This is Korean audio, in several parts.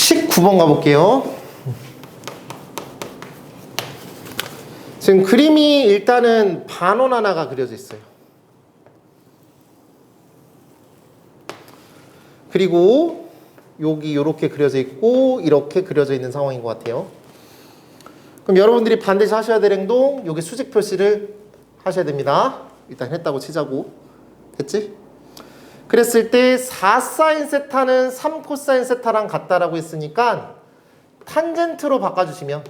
19번 가볼게요. 지금 그림이 일단은 반원 하나가 그려져 있어요. 그리고 여기 이렇게 그려져 있고 이렇게 그려져 있는 상황인 것 같아요. 그럼 여러분들이 반드시 하셔야 될 행동, 여기 수직 표시를 하셔야 됩니다. 일단 했다고 치자고. 됐지? 그랬을 때 4사인 세타는 3코사인 세타랑 같다라고 했으니까 탄젠트로 바꿔주시면,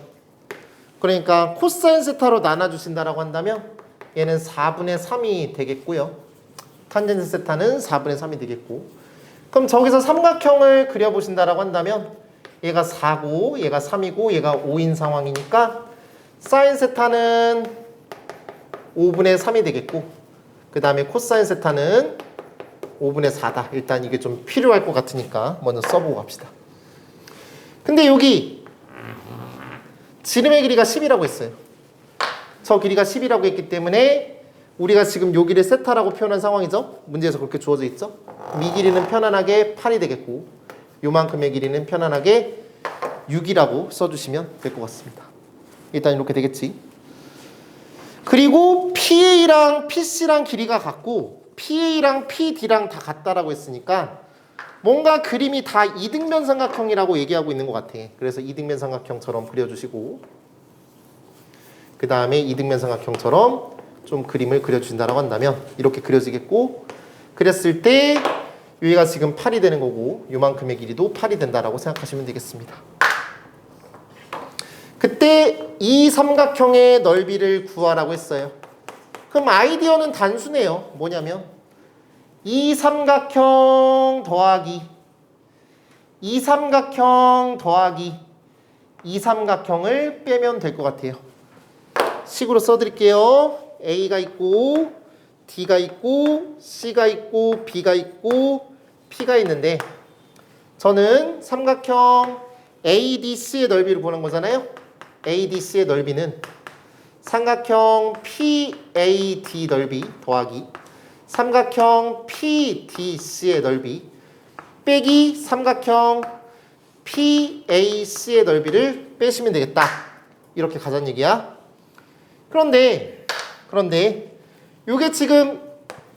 그러니까 코사인 세타로 나눠주신다라고 한다면 얘는 4분의 3이 되겠고요. 탄젠트 세타는 4분의 3이 되겠고, 그럼 저기서 삼각형을 그려보신다라고 한다면 얘가 4고 얘가 3이고 얘가 5인 상황이니까 사인 세타는 5분의 3이 되겠고, 그 다음에 코사인 세타는 5분의 4다. 일단 이게 좀 필요할 것 같으니까 먼저 써보고 갑시다. 근데 여기 지름의 길이가 10이라고 했어요. 저 길이가 10이라고 했기 때문에 우리가 지금 여기를 세타라고 표현한 상황이죠. 문제에서 그렇게 주어져 있죠. 이 길이는 편안하게 8이 되겠고 요만큼의 길이는 편안하게 6이라고 써주시면 될 것 같습니다. 일단 이렇게 되겠지. 그리고 PA랑 PC랑 길이가 같고 PA랑 PD랑 다 같다라고 했으니까 뭔가 그림이 다 이등변 삼각형이라고 얘기하고 있는 것 같아. 그래서 이등변 삼각형처럼 그려주시고, 그 다음에 이등변 삼각형처럼 좀 그림을 그려주신다라고 한다면 이렇게 그려지겠고, 그랬을 때 여기가 지금 8이 되는 거고 요만큼의 길이도 8이 된다라고 생각하시면 되겠습니다. 그때 이 삼각형의 넓이를 구하라고 했어요. 그럼 아이디어는 단순해요. 뭐냐면 이 삼각형 더하기 이 삼각형 더하기 이 삼각형을 빼면 될 것 같아요. 식으로 써드릴게요. A가 있고 D가 있고 C가 있고 B가 있고 P가 있는데 저는 삼각형 ADC의 넓이를 보는 거잖아요. ADC의 넓이는 삼각형 PAD 넓이 더하기 삼각형 PDC의 넓이 빼기 삼각형 PAC의 넓이를 빼시면 되겠다. 이렇게 가자는 얘기야. 그런데 요게 지금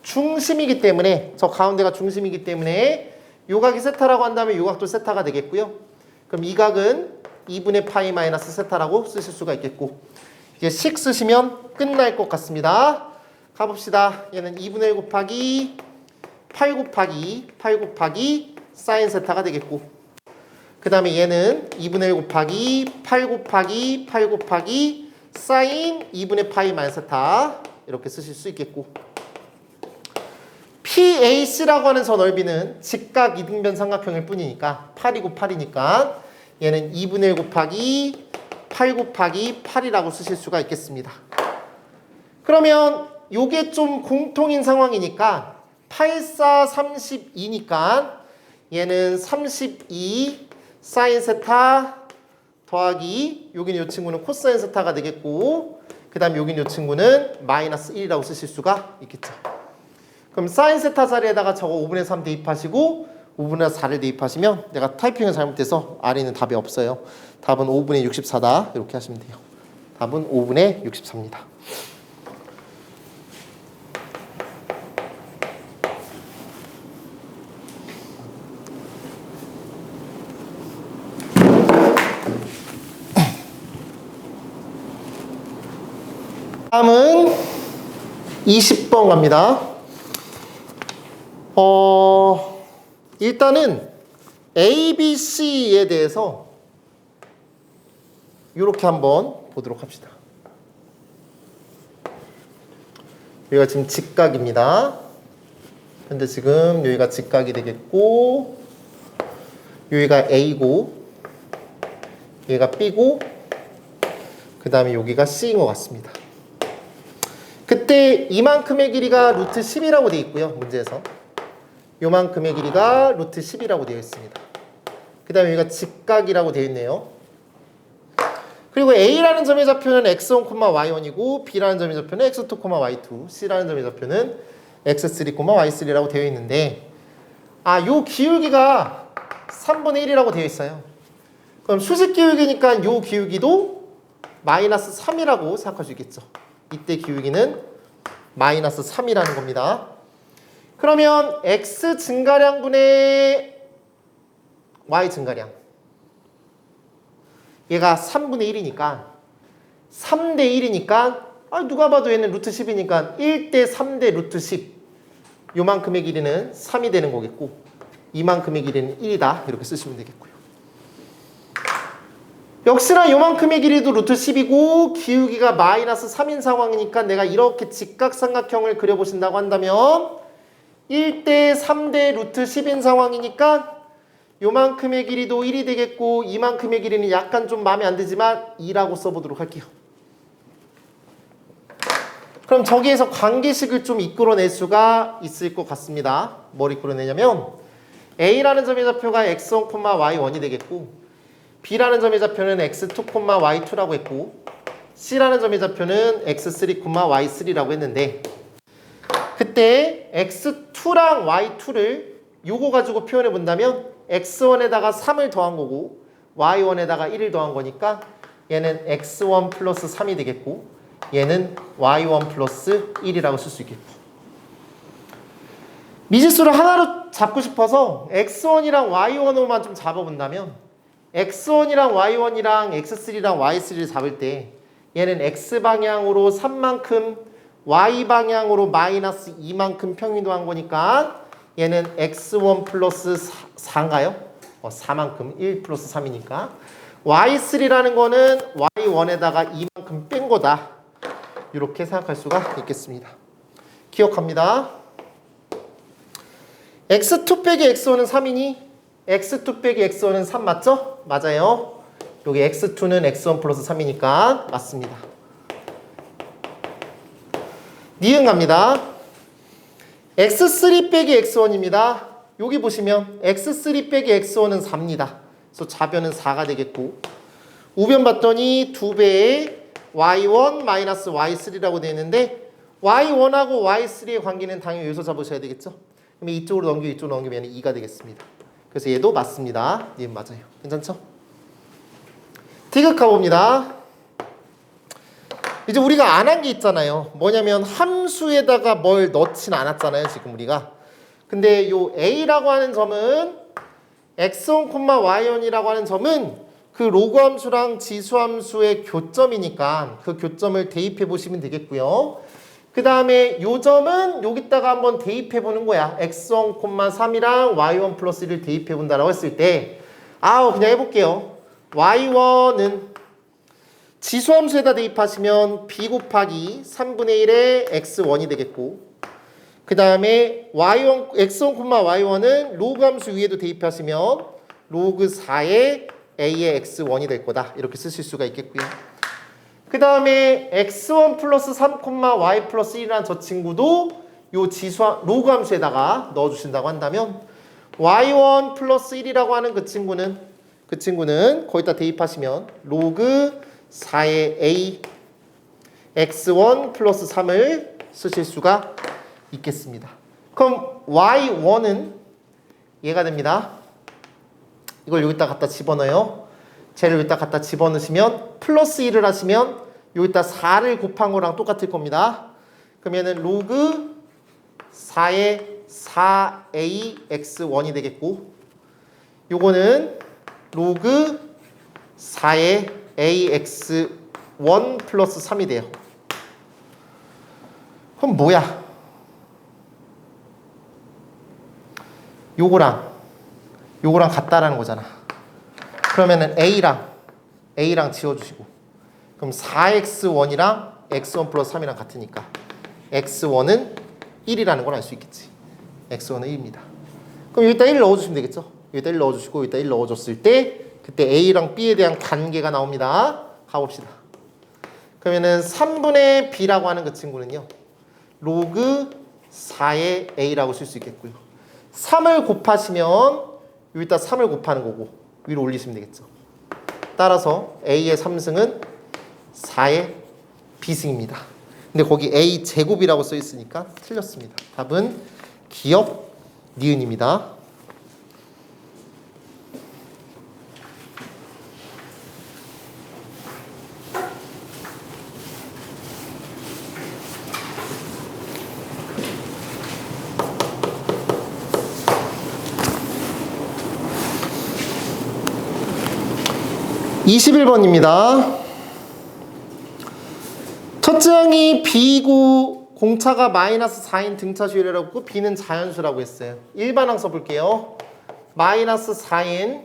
중심이기 때문에, 저 가운데가 중심이기 때문에 요 각이 세타라고 한다면 요 각도 세타가 되겠고요. 그럼 이 각은 2분의 파이 마이너스 세타라고 쓰실 수가 있겠고, 이제 식 쓰시면 끝날 것 같습니다. 가봅시다. 얘는 2분의 1 곱하기 8 곱하기 사인 세타가 되겠고, 그 다음에 얘는 2분의 1 곱하기 8 곱하기 사인 2분의 파이 마이너스 세타 이렇게 쓰실 수 있겠고, PAC라고 하는 저 넓이는 직각 이등변 삼각형일 뿐이니까 8이고 8이니까 얘는 2분의 1 곱하기 8 곱하기 8이라고 쓰실 수가 있겠습니다. 그러면 요게 좀 공통인 상황이니까 8, 4, 32니까 얘는 32 사인 세타 더하기 여기는 이 친구는 코사인 세타가 되겠고, 그 다음에 여기는 이 친구는 마이너스 1이라고 쓰실 수가 있겠죠. 그럼 사인 세타 자리에다가 저거 5분의 3 대입하시고 5분의 4를 대입하시면, 내가 타이핑을 잘못해서 아래는 답이 없어요. 답은 5분의 64다. 이렇게 하시면 돼요. 답은 5분의 64입니다. 다음은 20번 갑니다. 일단은 ABC에 대해서 이렇게 한번 보도록 합시다. 여기가 지금 직각입니다. 근데 지금 여기가 직각이 되겠고, 여기가 A고, 여기가 B고, 그 다음에 여기가 C인 것 같습니다. 그때 이만큼의 길이가 루트 10이라고 되어 있고요. 문제에서 요만큼의 길이가 루트 10이라고 되어 있습니다. 그 다음에 여기가 직각이라고 되어 있네요. 그리고 A라는 점의 좌표는 x1, y1이고 B라는 점의 좌표는 x2, y2, C라는 점의 좌표는 x3, y3라고 되어 있는데, 요 기울기가 3분의 1이라고 되어 있어요. 그럼 수직 기울기니까 요 기울기도 마이너스 3이라고 생각할 수 있겠죠. 이때 기울기는 마이너스 3이라는 겁니다. 그러면 x 증가량분의 y 증가량, 얘가 3분의 1이니까 3대 1이니까 누가 봐도 얘는 루트 10이니까 1대 3대 루트 10, 요만큼의 길이는 3이 되는 거겠고 이만큼의 길이는 1이다 이렇게 쓰시면 되겠고요. 역시나 요만큼의 길이도 루트 10이고 기울기가 마이너스 3인 상황이니까 내가 이렇게 직각삼각형을 그려보신다고 한다면 1대 3대 루트 10인 상황이니까 요만큼의 길이도 1이 되겠고 이만큼의 길이는 약간 좀 마음에 안 들지만 2라고 써보도록 할게요. 그럼 저기에서 관계식을 좀 이끌어낼 수가 있을 것 같습니다. 뭘 이끌어내냐면 A라는 점의 좌표가 x1, y1이 되겠고 B라는 점의 좌표는 x2, y2라고 했고 C라는 점의 좌표는 x3, y3라고 했는데 그때 x2랑 y2를 요거 가지고 표현해 본다면 x1에다가 3을 더한 거고 y1에다가 1을 더한 거니까 얘는 x1 플러스 3이 되겠고 얘는 y1 플러스 1이라고 쓸 수 있겠고 미지수를 하나로 잡고 싶어서 x1이랑 y1으로만 좀 잡아본다면 x1이랑 y1이랑 x3랑 y3를 잡을 때 얘는 x방향으로 3만큼 y방향으로 마이너스 2만큼 평이동한 거니까 얘는 x1 플러스 4인가요? 4만큼 1 플러스 3이니까 y3라는 거는 y1에다가 2만큼 뺀 거다 이렇게 생각할 수가 있겠습니다. 기억합니다. x2 빼기 x1은 3이니 x2 빼기 x1은 3 맞죠? 맞아요. 여기 x2는 x1 플러스 3이니까 맞습니다. 니은 갑니다. x3 빼기 x1입니다. 여기 보시면 x3 빼기 x1은 4입니다. 그래서 좌변은 4가 되겠고 우변 봤더니 2배의 y1 마이너스 y3라고 되어 있는데 y1하고 y3의 관계는 당연히 여기서 잡으셔야 되겠죠. 그럼 이쪽으로 넘기고 이쪽으로 넘기면 2가 되겠습니다. 그래서 얘도 맞습니다. 니은 맞아요. 괜찮죠? 디귿 가봅니다. 이제 우리가 안 한 게 있잖아요. 뭐냐면 함수에다가 뭘 넣진 않았잖아요. 지금 우리가. 근데 요 a라고 하는 점은 x1, y1이라고 하는 점은 그 로그 함수랑 지수 함수의 교점이니까 그 교점을 대입해 보시면 되겠고요. 그 다음에 요 점은 여기다가 한번 대입해 보는 거야. x1, 3이랑 y1 플러스 1을 대입해 본다라고 했을 때 그냥 해볼게요. y1은 지수함수에다 대입하시면 b 곱하기 3분의 1의 x1이 되겠고 그 다음에 y1, x1, y1은 로그 함수 위에도 대입하시면 로그 4의 a의 x1이 될 거다 이렇게 쓰실 수가 있겠고요. 그 다음에 x1 플러스 3, y 플러스 1이라는 저 친구도 요 로그 함수에다가 넣어주신다고 한다면 y1 플러스 1이라고 하는 그 친구는 거기다 대입하시면 로그 4의 a x1 플러스 3을 쓰실 수가 있겠습니다. 그럼 y1은 얘가 됩니다. 이걸 여기다 갖다 집어넣어요. 쟤를 여기다 갖다 집어넣으시면 플러스 1을 하시면 여기다 4를 곱한 거랑 똑같을 겁니다. 그러면은 로그 4의 4ax1이 되겠고 요거는 로그 4의 ax1 플러스 3이 돼요. 그럼 뭐야? 요거랑 같다라는 거잖아. 그러면은 A랑 지워주시고 그럼 4x1이랑 x1 플러스 3이랑 같으니까 x1은 1이라는 걸 알 수 있겠지. x1은 1입니다. 그럼 여기다 1 넣어주시면 되겠죠. 여기다 1 넣어주시고 여기다 1 넣어줬을 때 그때 A랑 B에 대한 관계가 나옵니다. 가봅시다. 그러면은 3분의 B라고 하는 그 친구는요. 로그 4의 A라고 쓸 수 있겠고요. 3을 곱하시면 여기다 3을 곱하는 거고 위로 올리시면 되겠죠. 따라서 A의 3승은 4의 B승입니다. 근데 거기 A 제곱이라고 써 있으니까 틀렸습니다. 답은 기역 니은입니다. 21번입니다. 첫째 항이 B고 공차가 마이너스 4인 등차수열이라고 했고 B는 자연수라고 했어요. 일반항 써볼게요. 마이너스 4인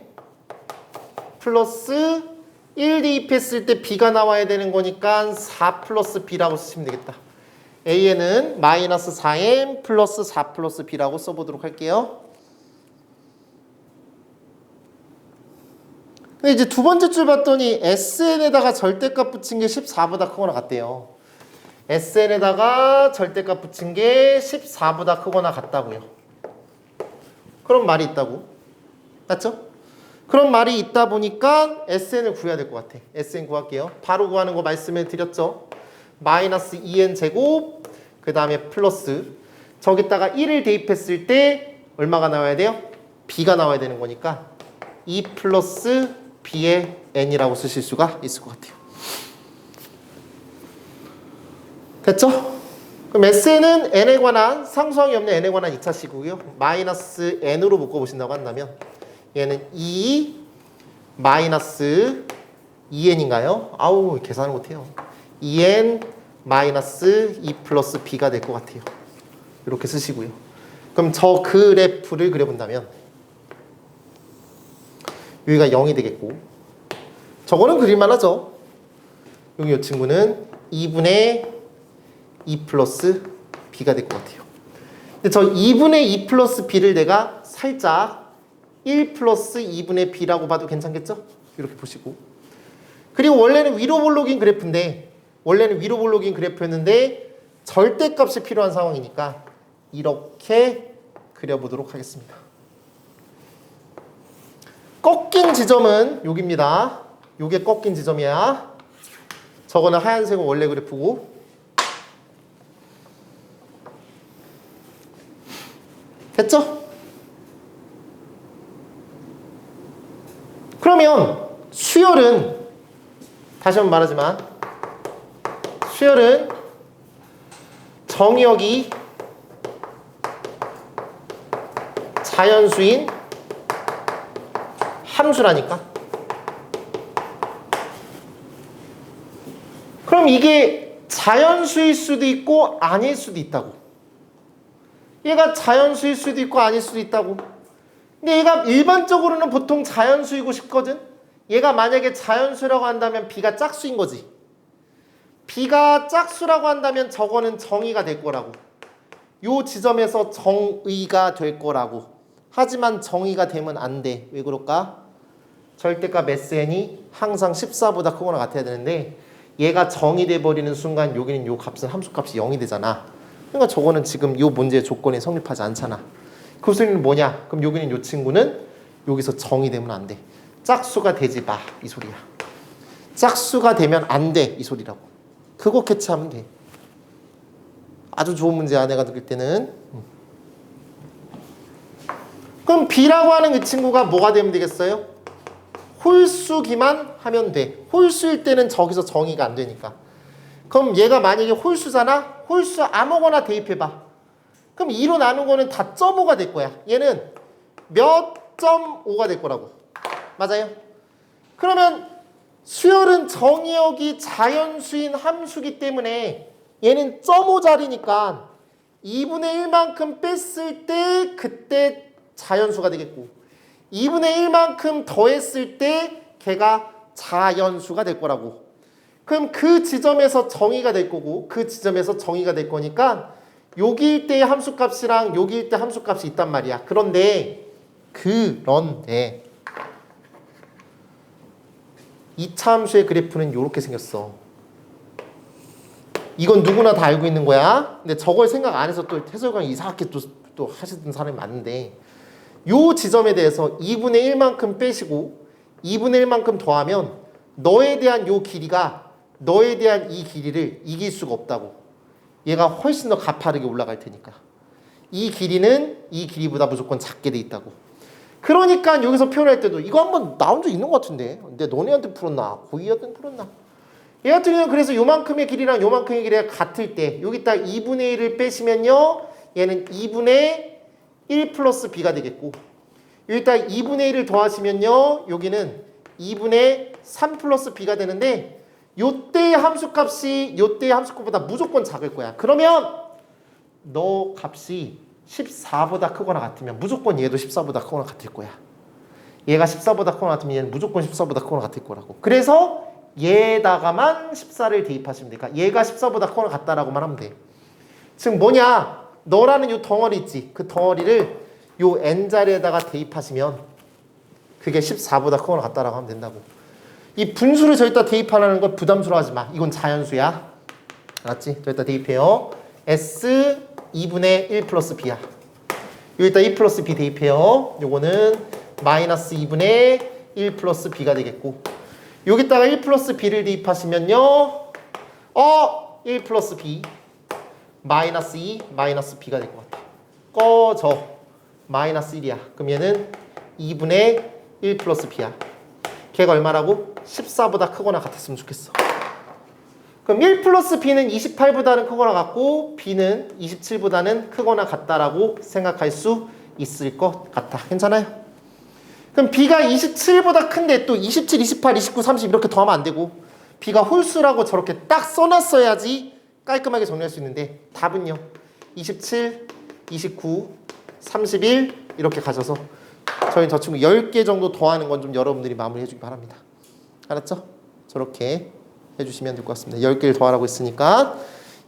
플러스 1 대입했을 때 B가 나와야 되는 거니까 4 플러스 B라고 쓰시면 되겠다. A에는 마이너스 4n 플러스 4 플러스 B라고 써보도록 할게요. 근데 이제 두 번째 줄 봤더니 SN에다가 절대값 붙인 게 14보다 크거나 같대요. SN에다가 절대값 붙인 게 14보다 크거나 같다고요. 그런 말이 있다고. 맞죠? 그런 말이 있다 보니까 SN을 구해야 될 것 같아. SN 구할게요. 바로 구하는 거 말씀해 드렸죠. 마이너스 2n 제곱 그 다음에 플러스 저기다가 1을 대입했을 때 얼마가 나와야 돼요? B가 나와야 되는 거니까 2 플러스 B의 n이라고 쓰실 수가 있을 것 같아요. 됐죠? 그럼 SN은 n에 관한 상수항이 없는 n에 관한 2차식이고요. 마이너스 n으로 묶어보신다고 한다면 얘는 2 마이너스 2n인가요? 아우 계산을 못해요. 2n 마이너스 2 플러스 b가 될 것 같아요. 이렇게 쓰시고요. 그럼 저 그래프를 그려본다면 여기가 0이 되겠고 저거는 그릴만 하죠. 여기 이 친구는 2분의 2 플러스 b가 될 것 같아요. 근데 저 2분의 2 플러스 b를 내가 살짝 1 플러스 2분의 b라고 봐도 괜찮겠죠? 이렇게 보시고 그리고 원래는 위로 볼록인 그래프였는데 절대값이 필요한 상황이니까 이렇게 그려보도록 하겠습니다. 꺾인 지점은 여기입니다. 요게 꺾인 지점이야. 저거는 하얀색은 원래 그래프고 됐죠? 그러면 수열은 다시 한번 말하지만 수열은 정의역이 자연수인 함수라니까. 그럼 이게 자연수일 수도 있고 아닐 수도 있다고. 얘가 자연수일 수도 있고 아닐 수도 있다고. 근데 얘가 일반적으로는 보통 자연수이고 싶거든. 얘가 만약에 자연수라고 한다면 B가 짝수인 거지. B가 짝수라고 한다면 저거는 정의가 될 거라고. 요 지점에서 정의가 될 거라고. 하지만 정의가 되면 안 돼. 왜 그럴까? 절대값 SN이 항상 14보다 크거나 같아야 되는데 얘가 정의돼 버리는 순간 여기는 요 값은 함수값이 0이 되잖아. 그러니까 저거는 지금 요 문제의 조건이 성립하지 않잖아. 그 소리는 뭐냐? 그럼 여기는 요 친구는 여기서 정의되면 안 돼. 짝수가 되지 마. 이 소리야. 짝수가 되면 안 돼. 이 소리라고. 그거 캐치하면 돼. 아주 좋은 문제야. 내가 느낄 때는. 그럼 B라고 하는 이 친구가 뭐가 되면 되겠어요? 홀수기만 하면 돼. 홀수일 때는 저기서 정의가 안 되니까. 그럼 얘가 만약에 홀수잖아? 홀수 아무거나 대입해봐. 그럼 2로 나눈 거는 다 0.5가 될 거야. 얘는 몇 점 5가 될 거라고. 맞아요? 그러면 수열은 정의역이 자연수인 함수기 때문에 얘는 0.5짜리니까 2분의 1만큼 뺐을 때 그때 자연수가 되겠고 2분의 1만큼 더했을 때 걔가 자연수가 될 거라고. 그럼 그 지점에서 정의가 될 거고 그 지점에서 정의가 될 거니까 여기일 때의 함수값이랑 여기일 때 함수값이 있단 말이야. 그런데 2차 함수의 그래프는 이렇게 생겼어. 이건 누구나 다 알고 있는 거야. 근데 저걸 생각 안 해서 또 해설관 이상하게 또 하시던 사람이 많은데 요 지점에 대해서 2분의 1만큼 빼시고 2분의 1만큼 더하면 너에 대한 요 길이가 너에 대한 이 길이를 이길 수가 없다고. 얘가 훨씬 더 가파르게 올라갈 테니까. 이 길이는 이 길이보다 무조건 작게 돼 있다고. 그러니까 여기서 표현할 때도 이거 한번 나온 적 있는 것 같은데 근데 너네한테 풀었나? 고이한테 풀었나? 얘 같은 경우는 그래서 요만큼의 길이랑 요만큼의 길이가 같을 때 여기다 2분의 1을 빼시면요 얘는 2분의 1 플러스 b가 되겠고 여기다 2분의 1을 더하시면요 여기는 2분의 3 플러스 b가 되는데 요때의 함수값이 요때의 함수값보다 무조건 작을 거야. 그러면 너 값이 14보다 크거나 같으면 무조건 얘도 14보다 크거나 같을 거야. 얘가 14보다 크거나 같으면 얘는 무조건 14보다 크거나 같을 거라고. 그래서 얘에다가만 14를 대입하시면 돼. 그러니까 얘가 14보다 크거나 같다라고만 하면 돼. 즉 뭐냐? 너라는 요 덩어리 있지? 그 덩어리를 요 n자리에다가 대입하시면 그게 14보다 크거나 같다라고 하면 된다고. 이 분수를 저기다 대입하라는 걸 부담스러워 하지 마. 이건 자연수야. 알았지? 저기다 대입해요. S 2분의 1 플러스 b야. 여기다 2 플러스 b 대입해요. 요거는 마이너스 2분의 1 플러스 b가 되겠고, 여기다가 1 플러스 b를 대입하시면요, 1 플러스 b 마이너스 2 마이너스 b가 될 것 같아. 꺼져. 마이너스 1이야. 그럼 얘는 2분의 1 플러스 b야. 걔가 얼마라고? 14보다 크거나 같았으면 좋겠어. 그럼 1 플러스 b는 28보다는 크거나 같고 b는 27보다는 크거나 같다라고 생각할 수 있을 것 같아. 괜찮아요? 그럼 b가 27보다 큰데 또 27, 28, 29, 30 이렇게 더하면 안 되고, b가 홀수라고 저렇게 딱 써놨어야지 깔끔하게 정리할 수 있는데, 답은요 27, 29, 31 이렇게 가셔서 저희 저 친구 10개 정도 더하는 건 좀 여러분들이 마무리해 주기 바랍니다. 알았죠? 저렇게 해주시면 될 것 같습니다. 10개를 더하라고 했으니까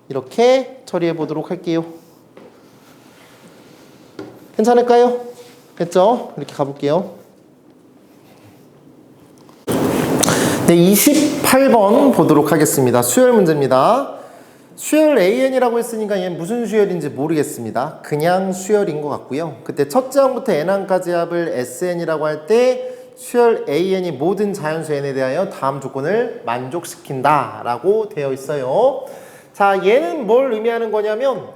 이렇게 처리해 보도록 할게요. 괜찮을까요? 됐죠? 이렇게 가볼게요. 네, 28번 보도록 하겠습니다. 수열 문제입니다. 수열 AN이라고 했으니까 얘는 무슨 수열인지 모르겠습니다. 그냥 수열인 것 같고요. 그때 첫째 항부터 n항까지 합을 SN이라고 할 때 수열 AN이 모든 자연수 n에 대하여 다음 조건을 만족시킨다 라고 되어 있어요. 자, 얘는 뭘 의미하는 거냐면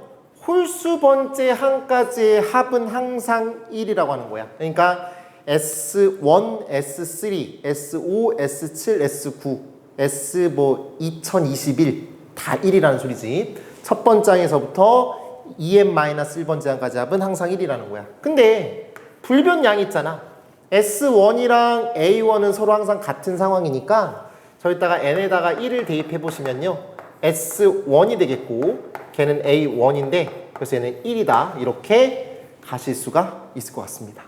홀수 번째 항까지의 합은 항상 1이라고 하는 거야. 그러니까 S1, S3, S5, S7, S9, S2021 다 1이라는 소리지. 첫 번째 항에서부터 EN-1번째 항까지 합은 항상 1이라는 거야. 근데 불변 양이 있잖아. S1이랑 A1은 서로 항상 같은 상황이니까 저기다가 N에다가 1을 대입해 보시면요, S1이 되겠고 걔는 A1인데 그래서 얘는 1이다 이렇게 가실 수가 있을 것 같습니다.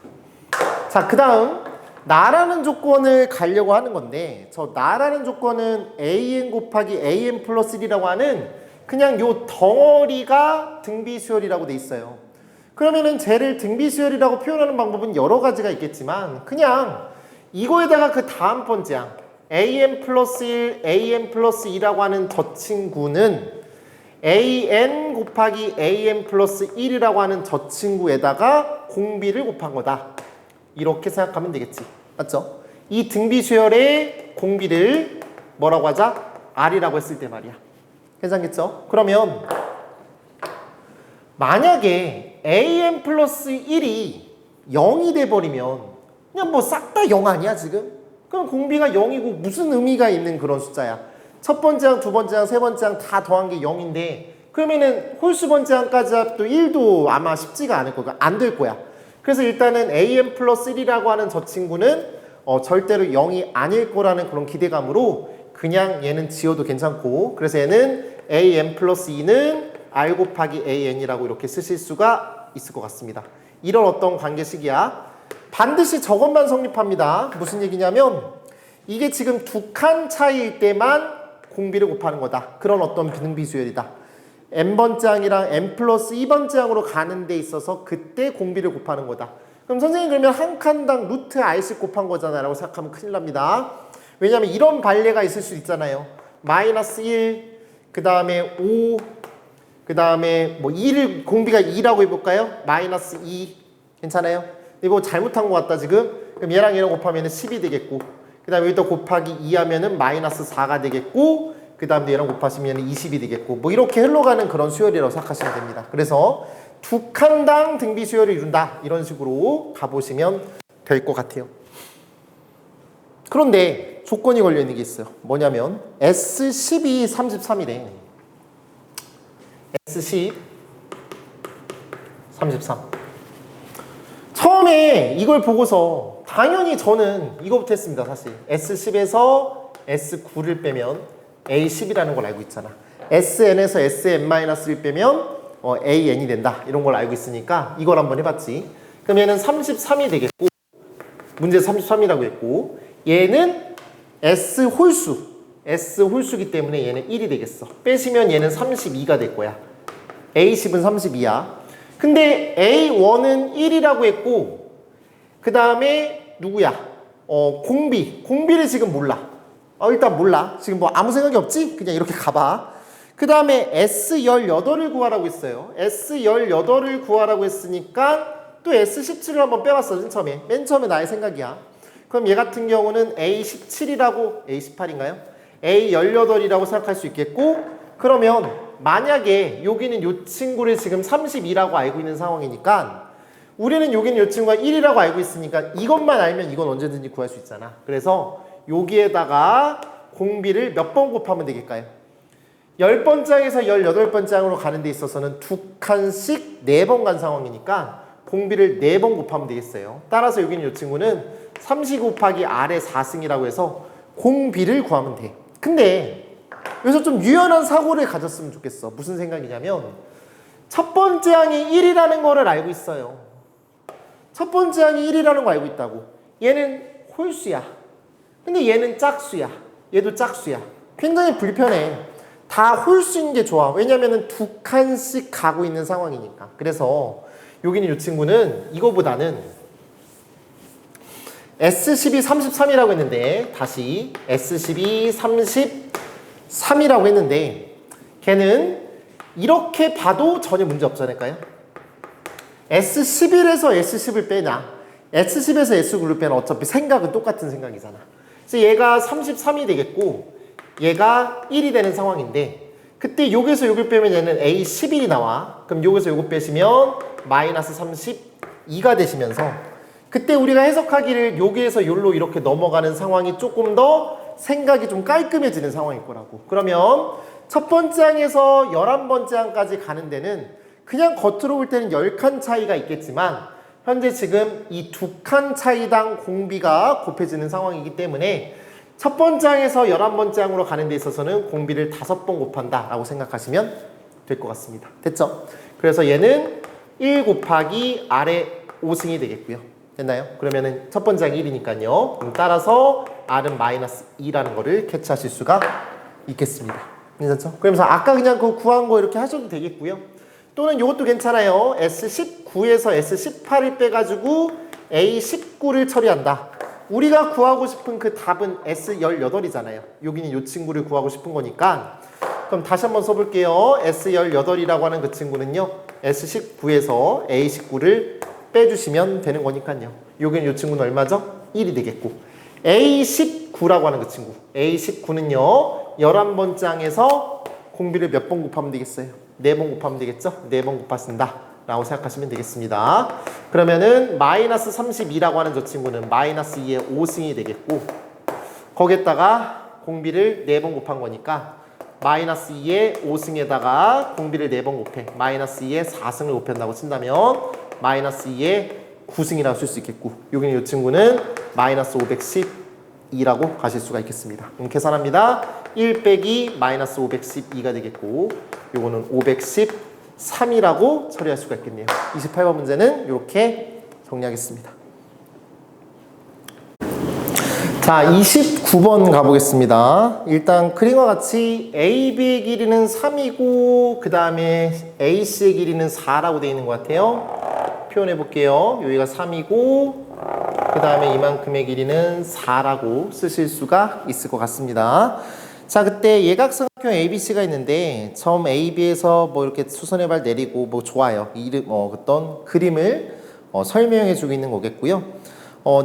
자, 그 다음 나라는 조건을 가려고 하는 건데, 저 나라는 조건은 AN 곱하기 AN 플러스 1이라고 하는 그냥 요 덩어리가 등비수열이라고 돼 있어요. 그러면은 쟤를 등비수열이라고 표현하는 방법은 여러 가지가 있겠지만 그냥 이거에다가 그 다음 번째 항 AN 플러스 1, AN 플러스 2라고 하는 저 친구는 AN 곱하기 AN 플러스 1이라고 하는 저 친구에다가 공비를 곱한 거다. 이렇게 생각하면 되겠지. 맞죠? 이 등비수열의 공비를 뭐라고 하자? R이라고 했을 때 말이야. 괜찮겠죠? 그러면 만약에 AN 플러스 1이 0이 돼버리면 그냥 뭐 싹 다 0 아니야 지금? 그럼 공비가 0이고 무슨 의미가 있는 그런 숫자야. 첫 번째 항, 두 번째 항, 세 번째 항 다 더한 게 0인데 그러면은 홀수 번째 항까지 합도 1도 아마 쉽지가 않을 거야. 안 될 거야. 그래서 일단은 AN 플러스 1이라고 하는 저 친구는 절대로 0이 아닐 거라는 그런 기대감으로 그냥 얘는 지워도 괜찮고, 그래서 얘는 AN 플러스 2는 R 곱하기 AN이라고 이렇게 쓰실 수가 있을 것 같습니다. 이런 어떤 관계식이야. 반드시 저것만 성립합니다. 무슨 얘기냐면 이게 지금 두 칸 차이일 때만 공비를 곱하는 거다. 그런 어떤 등비수열이다. n번째 항이랑 n 플러스 2번째 항으로 가는 데 있어서 그때 공비를 곱하는 거다. 그럼 선생님 그러면 한 칸당 루트 r씩 곱한 거잖아 라고 생각하면 큰일 납니다. 왜냐하면 이런 발례가 있을 수 있잖아요. 마이너스 1, 그 다음에 5, 그 다음에 뭐 2를 공비가 2라고 해볼까요? 마이너스 2 괜찮아요? 이거 잘못한 것 같다 지금. 그럼 얘랑 얘랑 곱하면 10이 되겠고, 그 다음에 여기다 곱하기 2 하면은 마이너스 4가 되겠고, 그 다음에 얘랑 곱하시면 20이 되겠고, 뭐 이렇게 흘러가는 그런 수열이라고 생각하시면 됩니다. 그래서 두 칸당 등비 수열을 이룬다 이런 식으로 가보시면 될 것 같아요. 그런데 조건이 걸려있는 게 있어요. 뭐냐면 S10이 33이래. S10 33. 처음에 이걸 보고서 당연히 저는 이거부터 했습니다. 사실 S10에서 S9를 빼면 A10이라는 걸 알고 있잖아. SN에서 SM-1을 빼면 AN이 된다. 이런 걸 알고 있으니까 이걸 한번 해봤지. 그럼 얘는 33이 되겠고, 문제 33이라고 했고, 얘는 S홀수기 때문에 얘는 1이 되겠어. 빼시면 얘는 32가 될 거야. A10은 32야. 근데 A1은 1이라고 했고, 그 다음에 누구야? 공비를 지금 몰라. 일단 몰라. 지금 뭐 아무 생각이 없지? 그냥 이렇게 가봐. 그 다음에 S18을 구하라고 했어요. S18을 구하라고 했으니까 또 S17을 한번 빼봤어. 맨 처음에 나의 생각이야. 그럼 얘 같은 경우는 A17이라고, A18인가요? A18이라고 생각할 수 있겠고, 그러면 만약에 여기는 이 친구를 지금 32라고 알고 있는 상황이니까 우리는 여기는 이 친구가 1이라고 알고 있으니까 이것만 알면 이건 언제든지 구할 수 있잖아. 그래서 여기에다가 공비를 몇 번 곱하면 되겠까요? 10번 장에서 18번 장으로 가는 데 있어서는 2칸씩 4번 간 상황이니까 공비를 4번 곱하면 되겠어요. 따라서 여기는 이 친구는 30 곱하기 R의 4승이라고 해서 공비를 구하면 돼. 근데 여기서 좀 유연한 사고를 가졌으면 좋겠어. 무슨 생각이냐면 첫 번째 항이 1이라는 거를 알고 있어요. 첫 번째 항이 1이라는 거 알고 있다고. 얘는 홀수야. 근데 얘는 짝수야. 얘도 짝수야. 굉장히 불편해. 다 홀수인 게 좋아. 왜냐면은 2칸씩 가고 있는 상황이니까. 그래서 여기는 이 친구는 이거보다는 S12 33이라고 했는데, 다시 S12 33이라고 했는데, 걔는 이렇게 봐도 전혀 문제 없지 않을까요? S11에서 S10을 빼나 S10에서 S9를 빼나 어차피 생각은 똑같은 생각이잖아. 그래서 얘가 33이 되겠고 얘가 1이 되는 상황인데, 그때 여기서 여기를 빼면 얘는 A11이 나와. 그럼 여기서 요거 빼시면 마이너스 32가 되시면서, 그때 우리가 해석하기를 여기에서 여기로 이렇게 넘어가는 상황이 조금 더 생각이 좀 깔끔해지는 상황일 거라고. 그러면 첫 번째 항에서 11번째 항까지 가는 데는 그냥 겉으로 볼 때는 10칸 차이가 있겠지만 현재 지금 이 2칸 차이당 공비가 곱해지는 상황이기 때문에 첫 번째 항에서 11번째 항으로 가는 데 있어서는 공비를 5번 곱한다 라고 생각하시면 될 것 같습니다. 됐죠? 그래서 얘는 1 곱하기 R의 5승이 되겠고요. 됐나요? 그러면은 첫 번째 항이 1이니까요. 따라서 R은 마이너스 2라는 거를 캐치하실 수가 있겠습니다. 괜찮죠? 그러면서 아까 그냥 그 구한 거 이렇게 하셔도 되겠고요. 또는 이것도 괜찮아요. S19에서 S18을 빼가지고 A19를 처리한다. 우리가 구하고 싶은 그 답은 S18이잖아요. 여기는 이 친구를 구하고 싶은 거니까. 그럼 다시 한번 써볼게요. S18이라고 하는 그 친구는요, S19에서 A19를 빼주시면 되는 거니까요. 여기는 이 친구는 얼마죠? 1이 되겠고. A19라고 하는 그 친구. A19는요, 11번째 항에서 공비를 몇 번 곱하면 되겠어요? 4번 곱하면 되겠죠? 4번 곱하신다 라고 생각하시면 되겠습니다. 그러면은 마이너스 32라고 하는 저 친구는 마이너스 2의 5승이 되겠고, 거기에다가 공비를 4번 곱한 거니까 마이너스 2의 5승에다가 공비를 4번 곱해 마이너스 2의 4승을 곱한다고 친다면 마이너스 2의 9승이라고 쓸 수 있겠고, 여기는 이 친구는 마이너스 512라고 가실 수가 있겠습니다. 그럼 계산합니다. 1 빼기 마이너스 512가 되겠고, 요거는 513이라고 처리할 수가 있겠네요. 28번 문제는 이렇게 정리하겠습니다. 자, 29번 가보겠습니다. 일단 그림과 같이 AB의 길이는 3이고 그 다음에 AC의 길이는 4라고 되어 있는 것 같아요. 표현해 볼게요. 여기가 3이고 그 다음에 이만큼의 길이는 4라고 쓰실 수가 있을 것 같습니다. 자, 그때 예각삼각형 ABC가 있는데 처음 AB에서 뭐 이렇게 수선의 발 내리고 뭐 좋아요. 이름 어떤 그림을 설명해 주고 있는 거겠고요.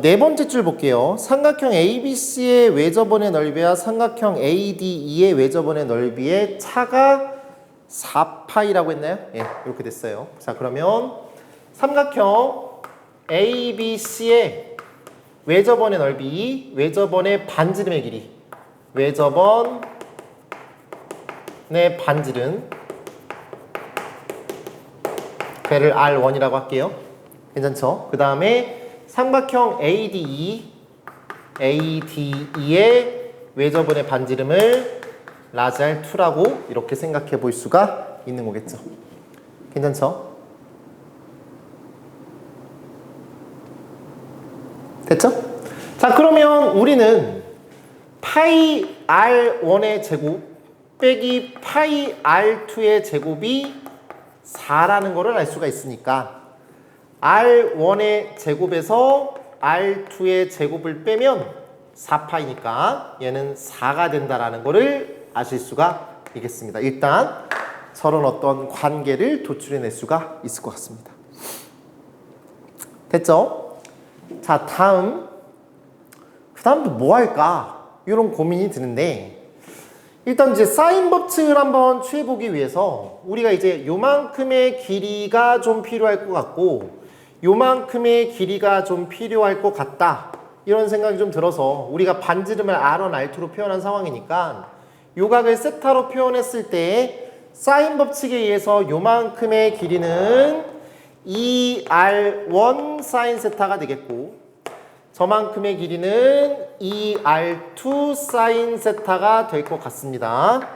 네 번째 줄 볼게요. 삼각형 ABC의 외접원의 넓이와 삼각형 ADE의 외접원의 넓이의 차가 4파이라고 했나요? 예, 이렇게 됐어요. 자, 그러면 삼각형 ABC의 외접원의 넓이, 외접원의 반지름의 길이, 외접원의 반지름, 걔를 R1이라고 할게요. 괜찮죠? 그 다음에 삼각형 ADE의 외접원의 반지름을 라지 R2라고 이렇게 생각해 볼 수가 있는 거겠죠. 괜찮죠? 됐죠? 자, 그러면 우리는 파이 R1의 제곱 빼기 파이 R2의 제곱이 4라는 거를 알 수가 있으니까 R1의 제곱에서 R2의 제곱을 빼면 4파이니까 얘는 4가 된다라는 거를 아실 수가 있겠습니다. 일단 저런 어떤 관계를 도출해낼 수가 있을 것 같습니다. 됐죠? 자, 그 다음도 뭐 할까? 이런 고민이 드는데 일단 이제 사인 법칙을 한번 취해보기 위해서 우리가 이제 요만큼의 길이가 좀 필요할 것 같고 요만큼의 길이가 좀 필요할 것 같다 이런 생각이 좀 들어서 우리가 반지름을 R1, R2로 표현한 상황이니까 요각을 세타로 표현했을 때 사인 법칙에 의해서 요만큼의 길이는 2R1 사인 세타가 되겠고 저만큼의 길이는 2R2 사인 세타가 될 것 같습니다.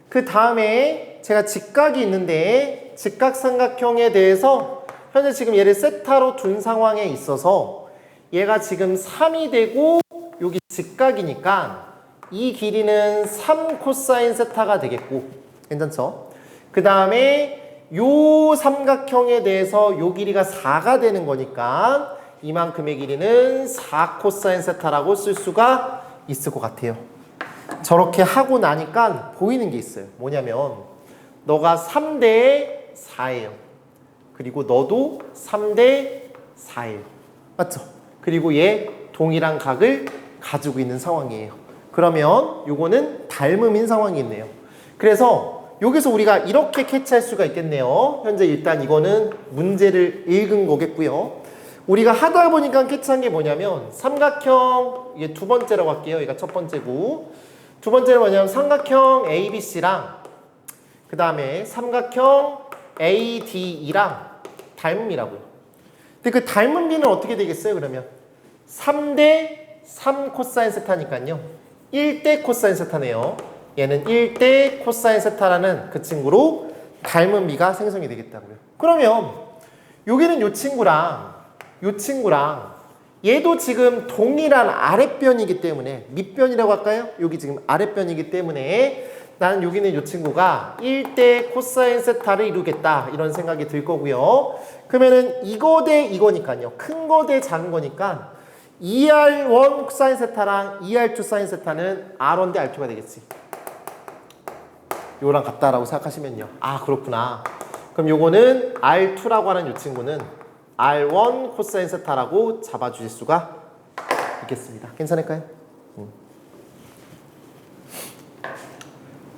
그 다음에 제가 직각이 있는데 직각삼각형에 대해서 현재 지금 얘를 세타로 둔 상황에 있어서 얘가 지금 3이 되고 여기 직각이니까 이 길이는 3 코사인 세타가 되겠고 괜찮죠? 그 다음에 요 삼각형에 대해서 요 길이가 4가 되는 거니까 이만큼의 길이는 4 코사인 세타라고 쓸 수가 있을 것 같아요. 저렇게 하고 나니까 보이는 게 있어요. 뭐냐면 너가 3대 4예요. 그리고 너도 3대 4예요. 맞죠? 그리고 얘 동일한 각을 가지고 있는 상황이에요. 그러면 요거는 닮음인 상황이네요. 그래서 여기서 우리가 이렇게 캐치할 수가 있겠네요. 현재 일단 이거는 문제를 읽은 거겠고요. 우리가 하다 보니까 캐치한 게 뭐냐면 삼각형, 이게 두 번째라고 할게요. 얘가 첫 번째고 두 번째는 뭐냐면 삼각형 ABC랑 그 다음에 삼각형 ADE랑 닮음이라고요. 근데 그 닮은 비는 어떻게 되겠어요? 그러면 3대 3 코사인 세타니까요. 1대 코사인 세타네요. 얘는 1대 코사인 세타라는 그 친구로 닮은 비가 생성이 되겠다고요. 그러면 여기는 요 친구랑 얘도 지금 동일한 아랫변이기 때문에 밑변이라고 할까요? 여기 지금 아랫변이기 때문에 나는 여기는 이 친구가 1대 코사인 세타를 이루겠다 이런 생각이 들 거고요. 그러면은 이거 대 이거니까요. 큰 거 대 작은 거니까 2R1 사인 세타랑 2R2 사인 세타는 R1 대 R2가 되겠지. 요랑 같다라고 생각하시면요. 아 그렇구나. 그럼 요거는 R2라고 하는 이 친구는 R1 코사인 세타라고 잡아주실 수가 있겠습니다. 괜찮을까요?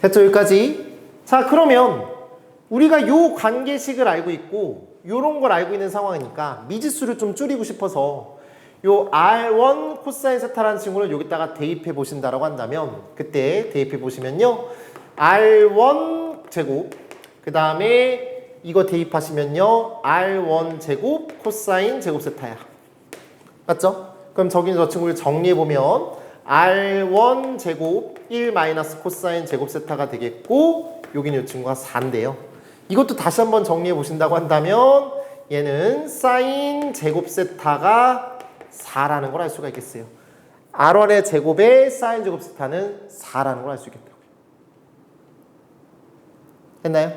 됐죠? 여기까지. 자, 그러면 우리가 요 관계식을 알고 있고 요런 걸 알고 있는 상황이니까 미지수를 좀 줄이고 싶어서 요 R1 코사인 세타라는 친구를 여기다가 대입해 보신다라고 한다면 그때 대입해 보시면요. R1 제곱 그 다음에 이거 대입하시면요. R1 제곱 코사인 제곱 세타야. 맞죠? 그럼 저기 저 친구를 정리해보면 R1 제곱 1 마이너스 코사인 제곱 세타가 되겠고 여기는 이 친구가 4인데요. 이것도 다시 한번 정리해 보신다고 한다면 얘는 사인 제곱 세타가 4라는 걸 알 수가 있겠어요. R1의 제곱에 사인 제곱 세타는 4라는 걸 알 수 있겠다고요. 됐나요?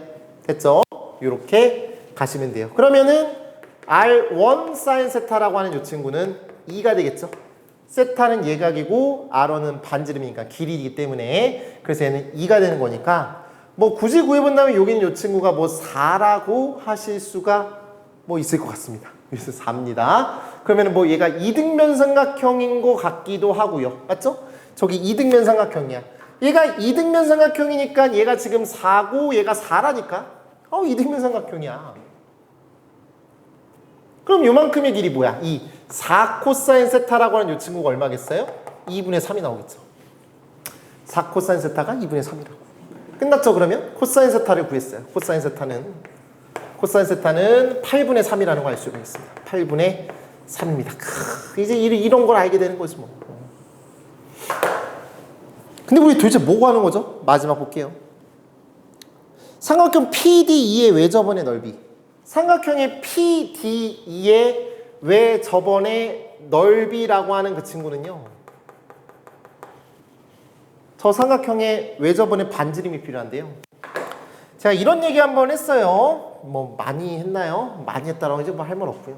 됐죠? 이렇게 가시면 돼요. 그러면은 R1 사인 세타라고 하는 이 친구는 2가 되겠죠? 세타는 예각이고 R1은 반지름이니까 길이이기 때문에 그래서 얘는 2가 되는 거니까 뭐 굳이 구해본다면 여기는 이 친구가 뭐 4라고 하실 수가 뭐 있을 것 같습니다. 그래서 4입니다. 그러면 뭐 얘가 이등변 삼각형인 것 같기도 하고요. 맞죠? 저기 이등변 삼각형이야. 얘가 이등변 삼각형이니까 얘가 지금 4고 얘가 4라니까 이등변 삼각형이야. 그럼 요만큼의 길이 뭐야? 이 4 코사인 세타라고 하는 이 친구가 얼마겠어요? 2분의 3이 나오겠죠. 4 코사인 세타가 2분의 3이라고. 끝났죠 그러면? 코사인 세타를 구했어요. 코사인 세타는 코사인 세타는 8분의 3이라는 걸 알 수가 있습니다. 8분의 3입니다. 이제 이런 걸 알게 되는 거지 뭐. 근데 우리 도대체 뭐 하는 거죠? 마지막 볼게요. 삼각형 PDE의 외접원의 넓이. 삼각형의 PDE의 외접원의 넓이라고 하는 그 친구는요, 저 삼각형의 외접원의 반지름이 필요한데요. 제가 이런 얘기 한번 했어요. 뭐 많이 했나요? 많이 했다라고 이제 뭐 할 말 없고요.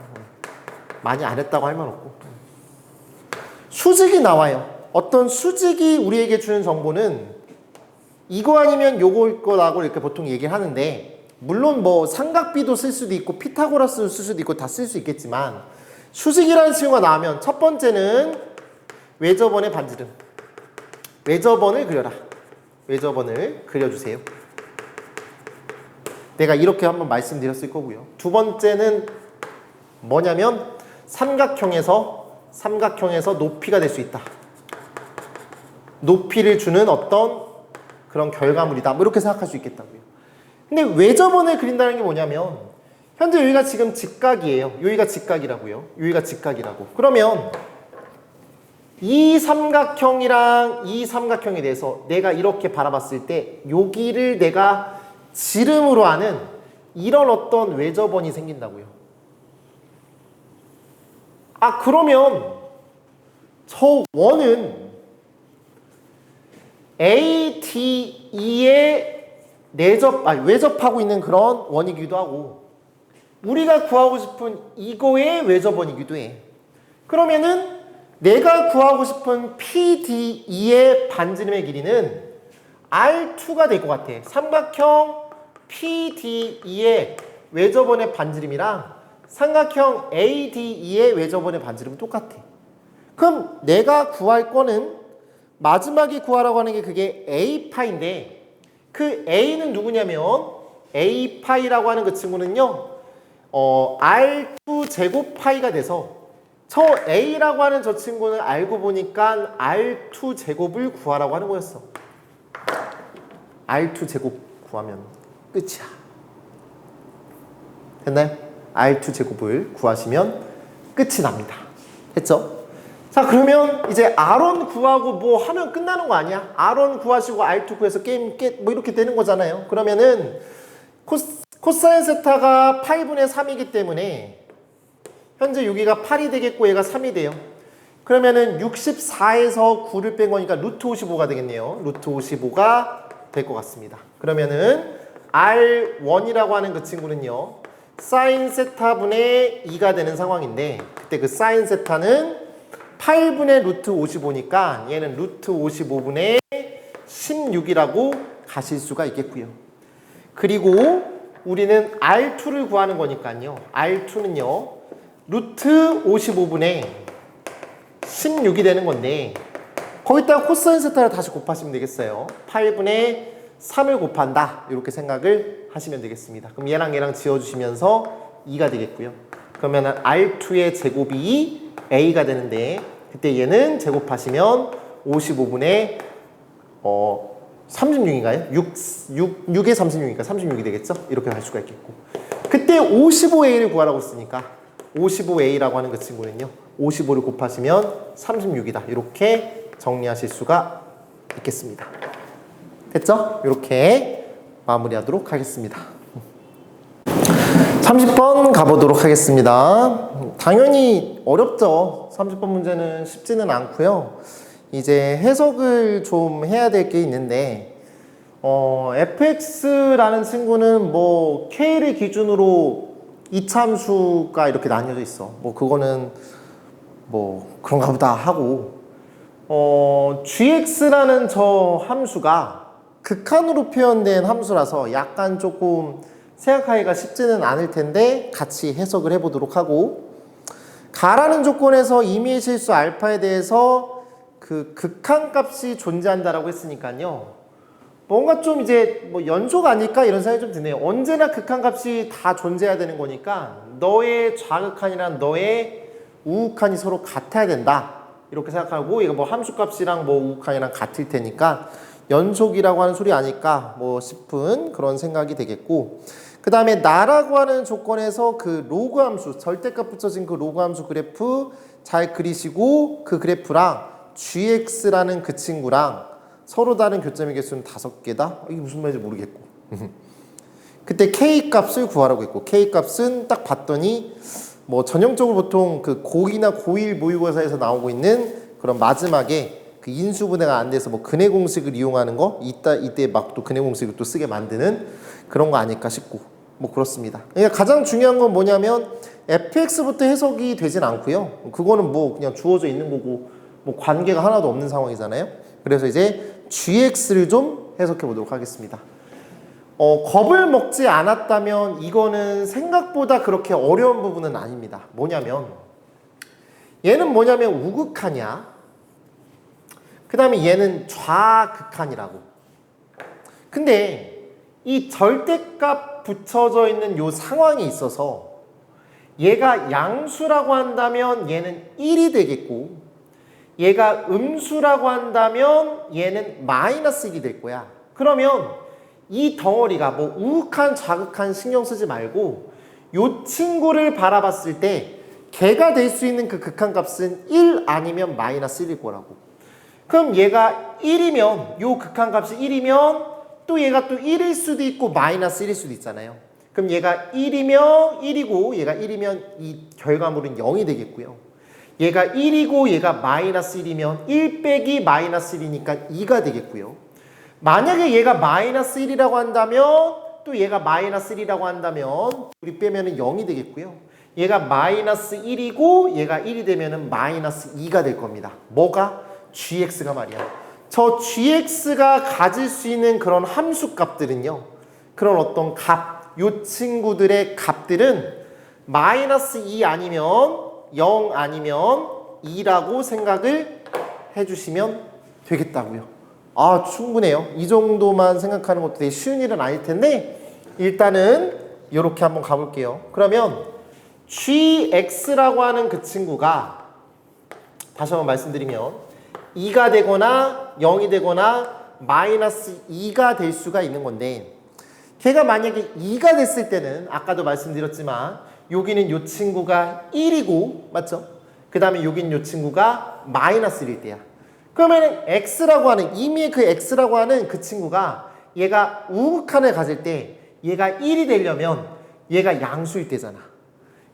많이 안 했다고 할 말 없고. 수직이 나와요. 어떤 수직이 우리에게 주는 정보는 이거 아니면 요거일 거라고 이렇게 보통 얘기를 하는데, 물론 뭐 삼각비도 쓸 수도 있고 피타고라스도 쓸 수도 있고 다 쓸 수 있겠지만, 수직이라는 친구가 나오면 첫 번째는 외접원의 반지름. 외접원을 그려라. 외접원을 그려주세요. 내가 이렇게 한번 말씀드렸을 거고요. 두 번째는 뭐냐면 삼각형에서 높이가 될 수 있다. 높이를 주는 어떤 그런 결과물이다. 뭐 이렇게 생각할 수 있겠다고요. 근데 외접원을 그린다는 게 뭐냐면, 현재 여기가 지금 직각이에요. 여기가 직각이라고요. 여기가 직각이라고. 그러면 이 삼각형이랑 이 삼각형에 대해서 내가 이렇게 바라봤을 때 여기를 내가 지름으로 하는 이런 어떤 외접원이 생긴다고요. 아, 그러면 저 원은 ADE에 외접하고 있는 그런 원이기도 하고, 우리가 구하고 싶은 이거의 외접원이기도 해. 그러면은 내가 구하고 싶은 PDE의 반지름의 길이는 R2가 될 것 같아. 삼각형 PDE의 외접원의 반지름이랑 삼각형 ADE의 외접원의 반지름은 똑같아. 그럼 내가 구할 거는, 마지막에 구하라고 하는 게 그게 A파인데, 그 A는 누구냐면 A파이라고 하는 그 친구는요, R2 제곱 파이가 돼서, 저 A라고 하는 저 친구는 알고 보니까 R2 제곱을 구하라고 하는 거였어. R2 제곱 구하면 끝이야. 됐나요? R2 제곱을 구하시면 끝이 납니다. 됐죠? 자, 그러면 이제 R1 구하고 뭐 하면 끝나는 거 아니야? R1 구하시고 R2 구해서 게임 뭐 이렇게 되는 거잖아요. 그러면은 코사인 세타가 8분의 3이기 때문에 현재 여기가 8이 되겠고 얘가 3이 돼요. 그러면은 64에서 9를 뺀 거니까 루트 55가 되겠네요. 루트 55가 될 것 같습니다. 그러면은 R1이라고 하는 그 친구는요, 사인 세타분의 2가 되는 상황인데, 그때 그 사인 세타는 8분의 루트 55니까 얘는 루트 55분의 16이라고 가실 수가 있겠고요. 그리고 우리는 R2를 구하는 거니까요, R2는요 루트 55분의 16이 되는 건데, 거기다가 코사인 세타를 다시 곱하시면 되겠어요. 8분의 3을 곱한다, 이렇게 생각을 하시면 되겠습니다. 그럼 얘랑 지워주시면서 2가 되겠고요. 그러면 R2의 제곱이 A가 되는데, 그때 얘는 제곱하시면 55분의 36인가요? 6에 36이니까 36이 되겠죠? 이렇게 할 수가 있겠고, 그때 55A를 구하라고 했으니까 55A라고 하는 그 친구는요, 55를 곱하시면 36이다. 이렇게 정리하실 수가 있겠습니다. 됐죠? 이렇게 마무리하도록 하겠습니다. 30번 가보도록 하겠습니다. 당연히 어렵죠. 30번 문제는 쉽지는 않고요. 이제 해석을 좀 해야 될 게 있는데, fx라는 친구는 뭐 k를 기준으로 이차함수가 이렇게 나뉘어져 있어. 뭐 그거는 뭐 그런가 보다 하고, gx라는 저 함수가 극한으로 표현된 함수라서 약간 조금 생각하기가 쉽지는 않을 텐데 같이 해석을 해보도록 하고, 가라는 조건에서 임의의 실수 알파에 대해서 그 극한값이 존재한다라고 했으니까요, 뭔가 좀 이제 뭐 연속 아닐까 이런 생각이 좀 드네요. 언제나 극한값이 다 존재해야 되는 거니까 너의 좌극한이랑 너의 우극한이 서로 같아야 된다, 이렇게 생각하고, 이거 뭐 함수값이랑 뭐 우극한이랑 같을 테니까 연속이라고 하는 소리 아닐까 뭐 싶은 그런 생각이 되겠고, 그 다음에 나라고 하는 조건에서 그 로그 함수, 절대값 붙여진 그 로그 함수 그래프 잘 그리시고 그 그래프랑 gx라는 그 친구랑 서로 다른 교점의 개수는 5개다? 이게 무슨 말인지 모르겠고 그때 k 값을 구하라고 했고 k 값은 딱 봤더니 뭐 전형적으로 보통 그 고2나 고1 모의고사에서 나오고 있는 그런 마지막에 그 인수분해가 안 돼서 뭐 근해 공식을 이용하는 거 이때 막 또 근해 공식을 또 쓰게 만드는 그런 거 아닐까 싶고 뭐 그렇습니다. 그러니까 가장 중요한 건 뭐냐면 fx부터 해석이 되진 않고요. 그거는 뭐 그냥 주어져 있는 거고 뭐 관계가 하나도 없는 상황이잖아요. 그래서 이제 gx를 좀 해석해 보도록 하겠습니다. 겁을 먹지 않았다면 이거는 생각보다 그렇게 어려운 부분은 아닙니다. 뭐냐면 얘는 뭐냐면 우극한이야. 그 다음에 얘는 좌극한이라고. 근데 이 절대값 붙여져 있는 요 상황에 있어서 얘가 양수라고 한다면 얘는 1이 되겠고 얘가 음수라고 한다면 얘는 마이너스 1이 될 거야. 그러면 이 덩어리가 뭐 우극한 좌극한 신경 쓰지 말고 요 친구를 바라봤을 때 걔가 될 수 있는 그 극한값은 1 아니면 마이너스 1일 거라고. 그럼 얘가 1이면 요 극한값이 1이면 또 얘가 또 1일 수도 있고 마이너스 1일 수도 있잖아요. 그럼 얘가 1이면 1이고 얘가 1이면 이 결과물은 0이 되겠고요. 얘가 1이고 얘가 마이너스 1이면 1 빼기 마이너스 1이니까 2가 되겠고요. 만약에 얘가 마이너스 1이라고 한다면 또 얘가 마이너스 1이라고 한다면 우리 빼면은 0이 되겠고요. 얘가 마이너스 1이고 얘가 1이 되면은 마이너스 2가 될 겁니다. 뭐가? gx가 말이야. 저 gx가 가질 수 있는 그런 함수 값들은요. 그런 어떤 값, 요 친구들의 값들은 마이너스 2 아니면 0 아니면 2라고 생각을 해주시면 되겠다고요. 아, 충분해요. 이 정도만 생각하는 것도 되게 쉬운 일은 아닐 텐데 일단은 이렇게 한번 가볼게요. 그러면 gx라고 하는 그 친구가 다시 한번 말씀드리면 2가 되거나 0이 되거나 마이너스 2가 될 수가 있는 건데 걔가 만약에 2가 됐을 때는 아까도 말씀드렸지만 여기는 요 친구가 1이고 맞죠? 그 다음에 여기는 요 친구가 마이너스 1일 때야. 그러면은 x라고 하는 이미 그 x라고 하는 그 친구가 얘가 우극한을 가질 때 얘가 1이 되려면 얘가 양수일 때잖아.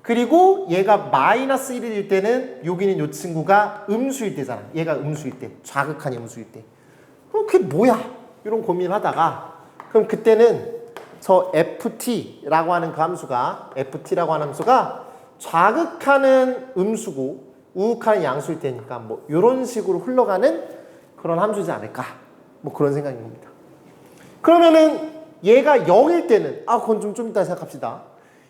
그리고 얘가 마이너스 1일 때는 여기는 요 친구가 음수일 때잖아. 얘가 음수일 때, 좌극한이 음수일 때. 그럼 그게 뭐야? 이런 고민을 하다가 그럼 그때는 저 ft라고 하는 그 함수가 ft라고 하는 함수가 좌극한은 음수고 우극한은 양수일 때니까 뭐 이런 식으로 흘러가는 그런 함수지 않을까? 뭐 그런 생각인 겁니다. 그러면은 얘가 0일 때는 그건 좀 이따 생각합시다.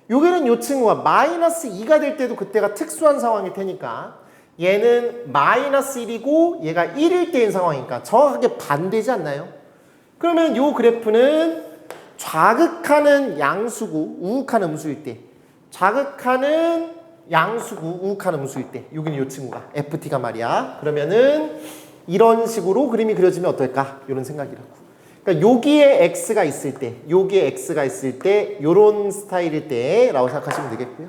여기는 요 친구가 마이너스 2가 될 때도 그때가 특수한 상황일 테니까 얘는 마이너스 1이고 얘가 1일 때인 상황이니까 정확하게 반대지 않나요? 그러면 요 그래프는 좌극한은 양수고 우극한은 음수일 때 좌극한은 양수고 우극한은 음수일 때 여기는 요 친구가 ft가 말이야. 그러면은 이런 식으로 그림이 그려지면 어떨까? 이런 생각이라고. 그러니까 여기에 x가 있을 때, 여기에 x가 있을 때 요런 스타일일 때라고 생각하시면 되겠고요.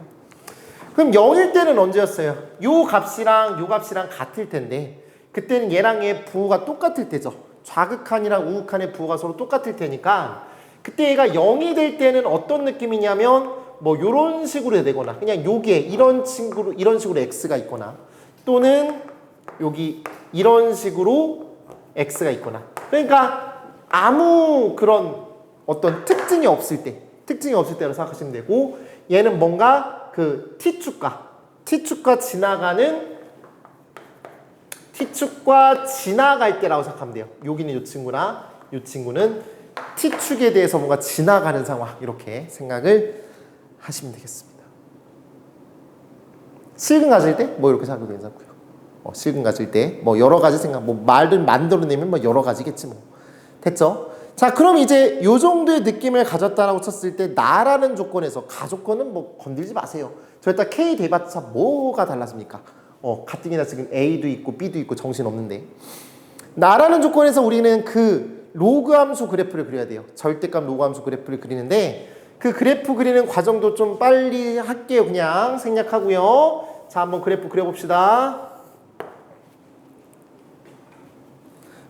그럼 0일 때는 언제였어요? 요 값이랑 요 값이랑 같을 텐데 그때는 얘랑 얘 부호가 똑같을 때죠. 좌극한이랑 우극한의 부호가 서로 똑같을 테니까 그때 얘가 0이 될 때는 어떤 느낌이냐면 뭐 요런 식으로 해야 되거나 그냥 여기에 이런 식으로 x가 있거나 또는 여기 이런 식으로 x가 있거나 그러니까 아무 그런 어떤 특징이 없을 때라고 생각하시면 되고 얘는 뭔가 그 t축과 지나갈 때라고 생각하면 돼요. 여기는 이 친구나 이 친구는 t축에 대해서 뭔가 지나가는 상황 이렇게 생각을 하시면 되겠습니다. 실근 가질 때 뭐 이렇게 생각해도 괜찮고요. 실근 가질 때 뭐 여러 가지 생각 뭐 말을 만들어내면 뭐 여러 가지겠지 뭐. 됐죠? 자, 그럼 이제 요 정도의 느낌을 가졌다라고 쳤을 때 나라는 조건에서 가조건은 뭐 건들지 마세요. 절대 K 대봤자 뭐가 달랐습니까? 가뜩이나 지금 A도 있고 B도 있고 정신없는데 나라는 조건에서 우리는 그 로그 함수 그래프를 그려야 돼요. 절대값 로그 함수 그래프를 그리는데 그 그래프 그리는 과정도 좀 빨리 할게요. 그냥 생략하고요. 자, 한번 그래프 그려봅시다.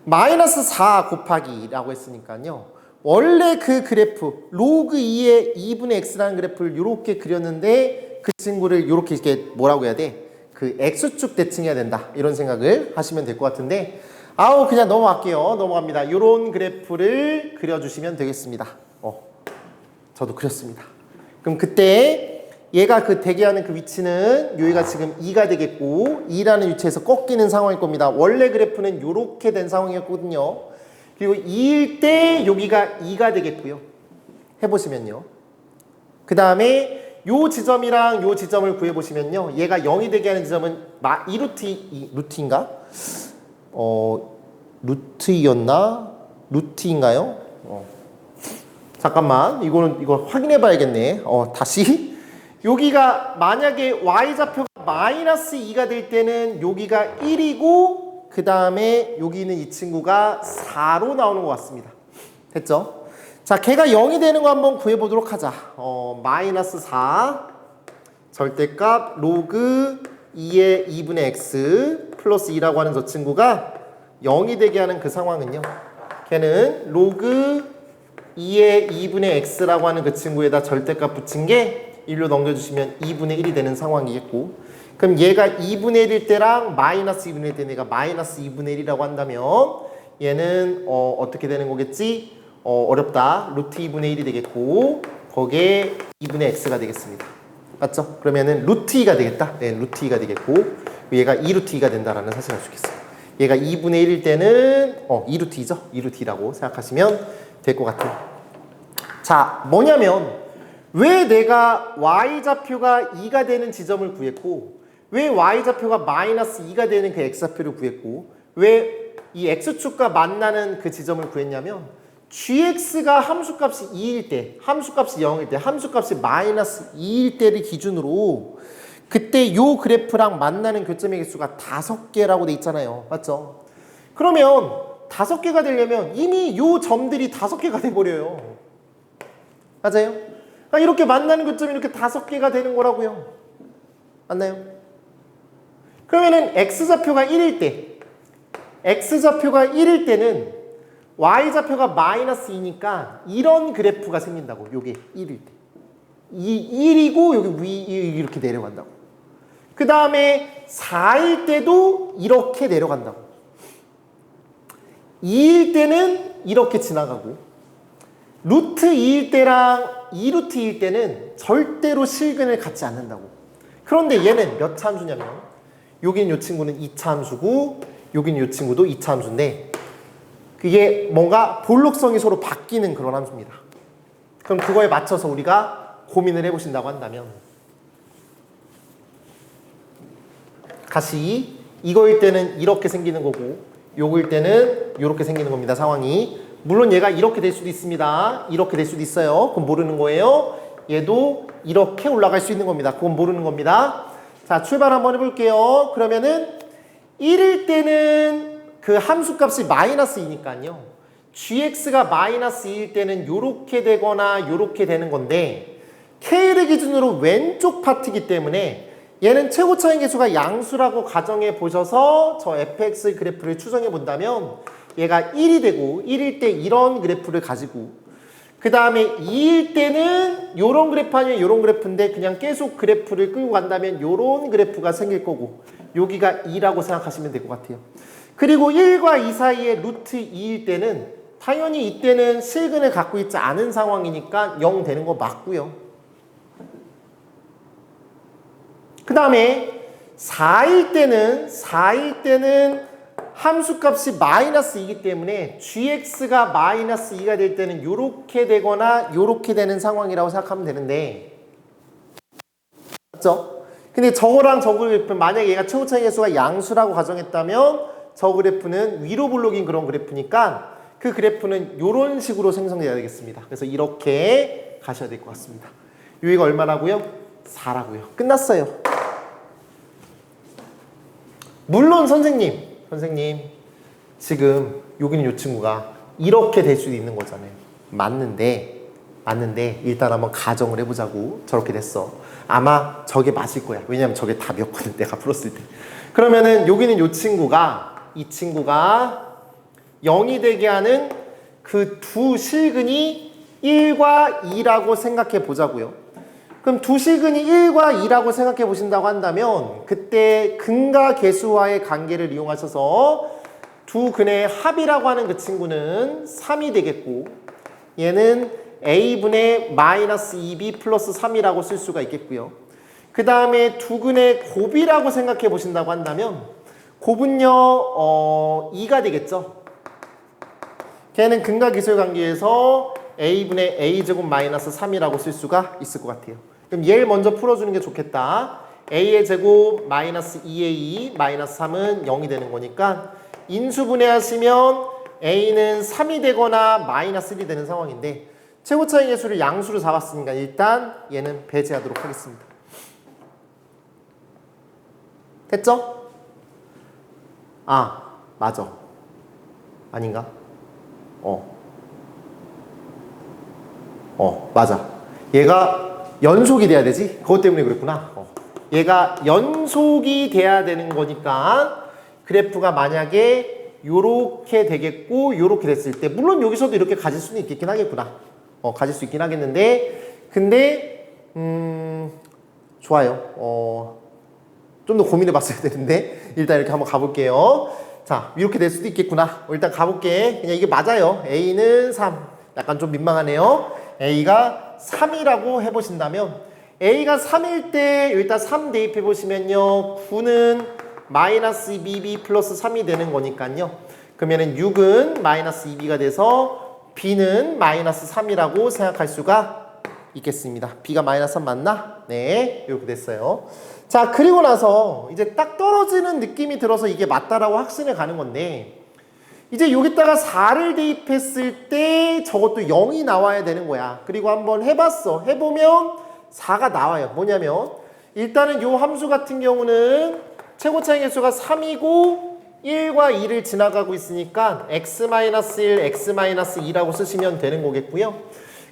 마이너스 4 곱하기라고 했으니까요. 원래 그 그래프 로그 2의 2분의 x라는 그래프를 이렇게 그렸는데 그 친구를 이렇게 뭐라고 해야 돼? 그 x축 대칭해야 된다. 이런 생각을 하시면 될 것 같은데 아우 그냥 넘어갈게요. 넘어갑니다. 이런 그래프를 그려주시면 되겠습니다. 저도 그렸습니다. 그럼 그때 얘가 그 대기하는 그 위치는 여기가 지금 2가 되겠고 2라는 위치에서 꺾이는 상황일 겁니다. 원래 그래프는 이렇게 된 상황이었거든요. 그리고 2일 때 여기가 2가 되겠고요. 해보시면요. 그 다음에 요 지점이랑 요 지점을 구해보시면요. 얘가 0이 되게 하는 지점은 2루트인가? 루트이었나? 루트인가요? 잠깐만 이거 확인해 봐야겠네. 다시 여기가 만약에 y좌표가 마이너스 2가 될 때는 여기가 1이고 그 다음에 여기 있는 이 친구가 4로 나오는 것 같습니다. 됐죠? 자, 걔가 0이 되는 거 한번 구해보도록 하자. 마이너스 4 절대값 로그 2의 2분의 x 플러스 2라고 하는 저 친구가 0이 되게 하는 그 상황은요. 걔는 로그 2의 2분의 x라고 하는 그 친구에다 절대값 붙인 게 1로 넘겨주시면 2분의 1이 되는 상황이겠고 그럼 얘가 2분의 1일 때랑 마이너스 2분의 1일 때 내가 마이너스 2분의 1이라고 한다면 얘는 어떻게 되는 거겠지? 어렵다. 루트 2분의 1이 되겠고 거기에 2분의 x가 되겠습니다. 맞죠? 그러면은 루트 2가 되겠다. 네, 루트 2가 되겠고 얘가 2루트 2가 된다라는 사실을 알 수 있겠어요. 얘가 2분의 1일 때는 2루트 2죠? 2루트 2라고 생각하시면 될 것 같아요. 자, 뭐냐면 왜 내가 y좌표가 2가 되는 지점을 구했고 왜 y좌표가 마이너스 2가 되는 그 x좌표를 구했고 왜 이 x축과 만나는 그 지점을 구했냐면 gx가 함수값이 2일 때, 함수값이 0일 때, 함수값이 마이너스 2일 때를 기준으로 그때 요 그래프랑 만나는 교점의 개수가 5개라고 돼 있잖아요. 맞죠? 그러면 5개가 되려면 이미 요 점들이 5개가 돼버려요. 맞아요? 이렇게 만나는 교점이 이렇게 5개가 되는 거라고요. 맞나요? 그러면은 x좌표가 1일 때, x좌표가 1일 때는 y좌표가 마이너스 2니까 이런 그래프가 생긴다고. 요게 1일 때. 1이고 여기 위 이렇게 내려간다고. 그 다음에 4일 때도 이렇게 내려간다고. 2일 때는 이렇게 지나가고 루트 2일 때랑 2루트 2일 때는 절대로 실근을 갖지 않는다고. 그런데 얘는 몇 차 함수냐면 여긴 요 친구는 2차 함수고 여긴 요 친구도 2차 함수인데 그게 뭔가 볼록성이 서로 바뀌는 그런 함수입니다. 그럼 그거에 맞춰서 우리가 고민을 해보신다고 한다면 다시 이거일 때는 이렇게 생기는 거고 요거일 때는 이렇게 생기는 겁니다. 상황이. 물론 얘가 이렇게 될 수도 있습니다. 이렇게 될 수도 있어요. 그건 모르는 거예요. 얘도 이렇게 올라갈 수 있는 겁니다. 그건 모르는 겁니다. 자, 출발 한번 해볼게요. 그러면은 1일 때는 그 함수값이 마이너스 2니까요. gx가 마이너스 2일 때는 요렇게 되거나 요렇게 되는 건데 k를 기준으로 왼쪽 파트이기 때문에 얘는 최고차인 개수가 양수라고 가정해 보셔서 저 fx 그래프를 추정해 본다면 얘가 1이 되고 1일 때 이런 그래프를 가지고 그 다음에 2일 때는 요런 그래프 아니면 요런 그래프인데 그냥 계속 그래프를 끌고 간다면 요런 그래프가 생길 거고 여기가 2라고 생각하시면 될 것 같아요. 그리고 1과 2 사이에 루트 2일 때는 당연히 이때는 실근을 갖고 있지 않은 상황이니까 0 되는 거 맞고요. 그 다음에 4일 때는 함수값이 마이너스 2이기 때문에 gx가 마이너스 2가 될 때는 요렇게 되거나 요렇게 되는 상황이라고 생각하면 되는데 맞죠? 근데 저거랑 저 그래프 만약에 얘가 최고차의 개수가 양수라고 가정했다면 저 그래프는 위로 블록인 그런 그래프니까 그 그래프는 요런 식으로 생성돼야 되겠습니다. 그래서 이렇게 가셔야 될 것 같습니다. 여기가 얼마라고요? 4라고요. 끝났어요. 물론 선생님 지금 여기는 요 친구가 이렇게 될 수도 있는 거잖아요. 맞는데 맞는데 일단 한번 가정을 해보자고. 저렇게 됐어. 아마 저게 맞을 거야. 왜냐면 저게 답이었거든, 내가 풀었을 때. 그러면은 여기는 이 친구가 0이 되게 하는 그 두 실근이 1과 2라고 생각해 보자고요. 그럼 두 실근이 1과 2라고 생각해 보신다고 한다면 그때 근과 계수와의 관계를 이용하셔서 두 근의 합이라고 하는 그 친구는 3이 되겠고, 얘는 a분의 마이너스 2b 플러스 3이라고 쓸 수가 있겠고요. 그 다음에 두 근의 곱이라고 생각해 보신다고 한다면 곱은요 2가 되겠죠. 걔는 근과 계수의 관계에서 a분의 a제곱 마이너스 3이라고 쓸 수가 있을 것 같아요. 그럼 얘를 먼저 풀어주는 게 좋겠다. a의 제곱 마이너스 2a 마이너스 3은 0이 되는 거니까 인수분해하시면 a는 3이 되거나 마이너스 1이 되는 상황인데, 최고차이 계수를 양수로 잡았으니까 일단 얘는 배제하도록 하겠습니다. 됐죠? 아, 맞아. 아닌가? 맞아. 얘가 연속이 돼야 되지? 그것 때문에 그랬구나. 얘가 연속이 돼야 되는 거니까 그래프가 만약에 요렇게 되겠고 요렇게 됐을 때, 물론 여기서도 이렇게 가질 수는 있겠긴 하겠구나. 가질 수 있긴 하겠는데, 근데 좋아요. 좀 더 고민해 봤어야 되는데 일단 이렇게 한번 가볼게요. 자, 이렇게 될 수도 있겠구나. 일단 가볼게. 그냥 이게 맞아요. a는 3. 약간 좀 민망하네요. a가 3이라고 해보신다면, a가 3일 때 일단 3 대입해 보시면요 9는 마이너스 2b 플러스 3이 되는 거니까요. 그러면은 6은 마이너스 2b가 돼서 b는 마이너스 3이라고 생각할 수가 있겠습니다. b가 마이너스 3 맞나? 네, 이렇게 됐어요. 자, 그리고 나서 이제 딱 떨어지는 느낌이 들어서 이게 맞다라고 확신을 가는 건데, 이제 여기다가 4를 대입했을 때 저것도 0이 나와야 되는 거야. 그리고 한번 해봤어. 해보면 4가 나와요. 뭐냐면 일단은 요 함수 같은 경우는 최고차이 계수가 3이고 1과 2를 지나가고 있으니까 x-1, x-2라고 쓰시면 되는 거겠고요.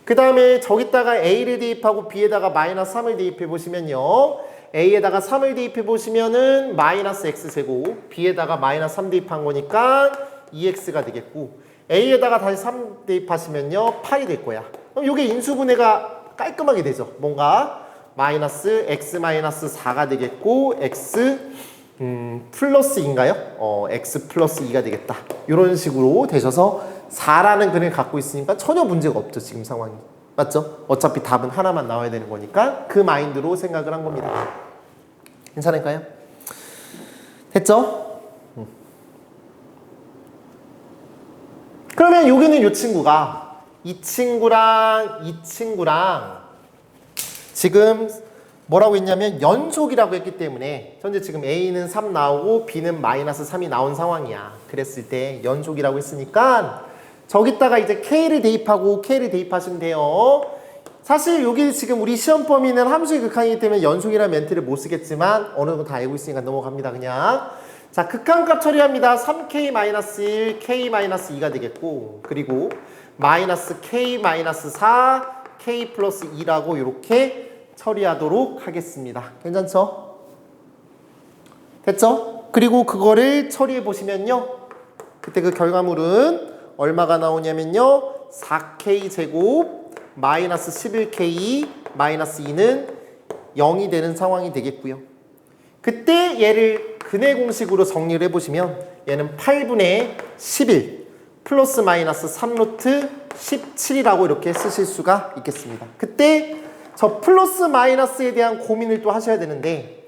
그 다음에 저기다가 a를 대입하고 b에다가 마이너스 3을 대입해 보시면요, a에다가 3을 대입해 보시면은 마이너스 x제곱, b에다가 마이너스 3 대입한 거니까 2x가 되겠고, a에다가 다시 3 대입하시면요 8이 될 거야. 그럼 이게 인수분해가 깔끔하게 되죠. 뭔가 마이너스 x 마이너스 4가 되겠고 x 플러스 2인가요? x 플러스 2가 되겠다. 이런 식으로 되셔서 4라는 근을 갖고 있으니까 전혀 문제가 없죠, 지금 상황이. 맞죠? 어차피 답은 하나만 나와야 되는 거니까 그 마인드로 생각을 한 겁니다. 괜찮을까요? 됐죠? 그러면 여기는 이 친구가 이 친구랑 지금 뭐라고 했냐면 연속이라고 했기 때문에 현재 지금 a는 3 나오고 b는 마이너스 3이 나온 상황이야. 그랬을 때 연속이라고 했으니까 저기다가 이제 k를 대입하고 k를 대입하시면 돼요. 사실 여기 지금 우리 시험 범위는 함수의 극한이기 때문에 연속이라는 멘트를 못 쓰겠지만 어느 정도 다 알고 있으니까 넘어갑니다. 그냥 자, 극한값 처리합니다. 3k-1 k-2가 되겠고, 그리고 마이너스 k-4 k 플러스 2라고 이렇게 처리하도록 하겠습니다. 괜찮죠? 됐죠? 그리고 그거를 처리해 보시면요, 그때 그 결과물은 얼마가 나오냐면요 4k 제곱 마이너스 11k 마이너스 2는 0이 되는 상황이 되겠고요. 그때 얘를 근의 공식으로 정리를 해보시면 얘는 8분의 11 플러스 마이너스 3루트 17이라고 이렇게 쓰실 수가 있겠습니다. 그때 저 플러스 마이너스에 대한 고민을 또 하셔야 되는데,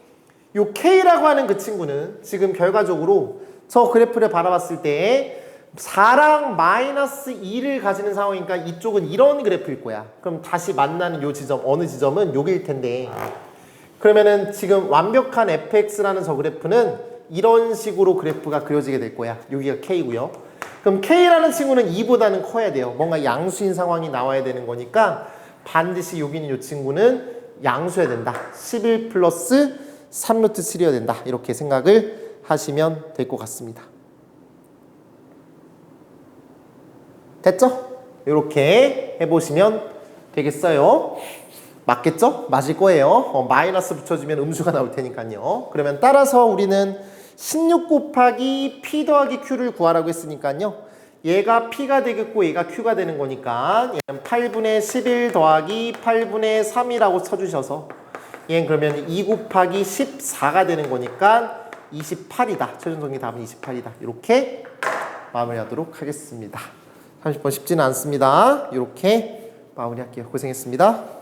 요 K라고 하는 그 친구는 지금 결과적으로 저 그래프를 바라봤을 때 4랑 마이너스 2를 가지는 상황이니까 이쪽은 이런 그래프일 거야. 그럼 다시 만나는 요 지점, 어느 지점은 요길 텐데, 그러면은 지금 완벽한 fx라는 저 그래프는 이런 식으로 그래프가 그려지게 될 거야. 여기가 K고요. 그럼 K라는 친구는 2보다는 커야 돼요. 뭔가 양수인 상황이 나와야 되는 거니까 반드시 여기 있는 이 친구는 양수여야 된다. 11 플러스 3루트 7이어야 된다. 이렇게 생각을 하시면 될 것 같습니다. 됐죠? 이렇게 해보시면 되겠어요? 맞겠죠? 맞을 거예요. 마이너스 붙여주면 음수가 나올 테니까요. 그러면 따라서 우리는 16 곱하기 P 더하기 Q를 구하라고 했으니까요. 얘가 P가 되겠고 얘가 Q가 되는 거니까 얘는 8분의 11 더하기 8분의 3이라고 쳐주셔서 얘는 그러면 2 곱하기 14가 되는 거니까 28이다. 최종 정리 답은 28이다. 이렇게 마무리하도록 하겠습니다. 30번 쉽지는 않습니다. 이렇게 마무리할게요. 고생했습니다.